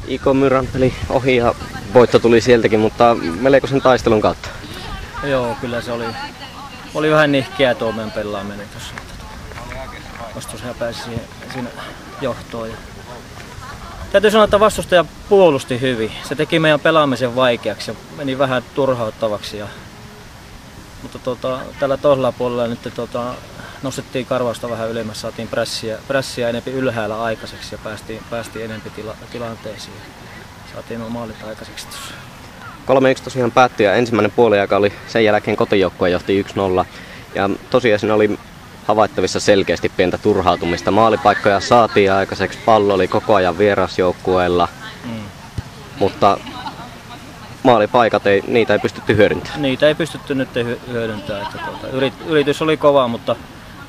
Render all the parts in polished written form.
IK Myran peli ohi ja voitto tuli sieltäkin, mutta melkoisen taistelun kautta. Joo, kyllä se oli vähän nihkeä tuo meidän pelaaminen tuossa. Vastustaja pääsi siinä johtoon. Täytyy sanoa, että vastustaja puolusti hyvin. Se teki meidän pelaamisen vaikeaksi ja meni vähän turhauttavaksi. Mutta tällä toisella puolella nyt nostettiin karvausta vähän ylemmäs, saatiin prässiä enempi ylhäällä aikaiseksi ja päästiin enempi tilanteisiin. Saatiin nuo maalit aikaiseksi tuossa. 3-1 tosiaan päättyi ja ensimmäinen puoliaika oli sen jälkeen kotijoukkue johti 1-0. Ja tosiaan siinä oli havaittavissa selkeästi pientä turhautumista. Maalipaikkoja saatiin aikaiseksi, pallo oli koko ajan vierasjoukkueella, mutta maalipaikat niitä ei pystytty hyödyntämään. Niitä ei pystytty nyt hyödyntämään. Yritys oli kova, mutta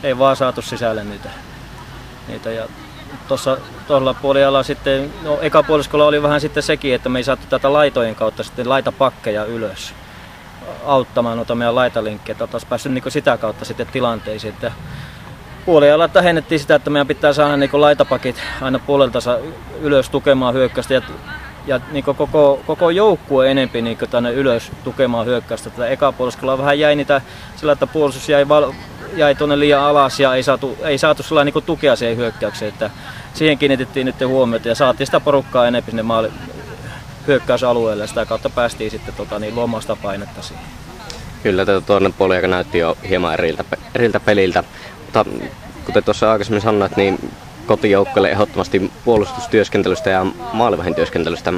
ei vaan saatu sisälle niitä. Ja tuolla puolella sitten, eka puoliskolla oli vähän sitten sekin, että me ei saatu tätä laitojen kautta sitten laitapakkeja ylös auttamaan noita meidän laitalinkkejä, että oltaisiin päässyt niin sitä kautta sitten tilanteisiin. Että puoliajalla tähdennettiin sitä, että meidän pitää saada niin laitapakit aina puoleltansa ylös tukemaan hyökkäystä ja niin koko joukkue enempi niin tänne ylös tukemaan hyökkäystä. Tätä eka puoliskolla vähän jäi niitä sillä, että puolustus jäi tuonne liian alas ja ei saatu sellainen niin tukea siihen hyökkäykseen. Että siihen kiinnitettiin nyt huomiota ja saatiin sitä porukkaa enempi sinne hyökkäysalueelle ja sitä kautta päästiin sitten luomaan sitä painetta siihen. Kyllä, toinen puoliaika näytti jo hieman eriltä peliltä, mutta kuten tuossa aikaisemmin sanoit, niin kotijoukkueelle ehdottomasti puolustustyöskentelystä ja maalivahdintyöskentelystä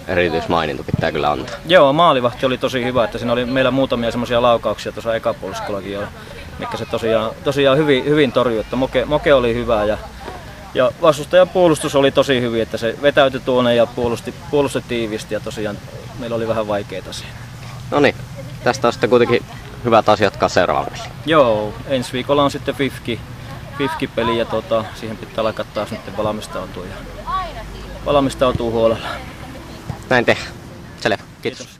erityismaininto pitää kyllä antaa. Joo, maalivahti oli tosi hyvä, että siinä oli meillä muutamia semmoisia laukauksia tuossa ekapuoliskollakin jo, mikä se tosiaan hyvin torjui, että Moke oli hyvä ja vastustajan puolustus oli tosi hyvin, että se vetäytyi tuonne ja puolusti tiivisti ja tosiaan meillä oli vähän vaikeita siinä. No niin, tästä on sitten kuitenkin hyvä taas jatkaa seuraavaan peliin. Joo, ensi viikolla on sitten Fifki-peli ja siihen pitää alkaa taas nyt valmistautua huolella. Näin tehdään. Selvä. Kiitos.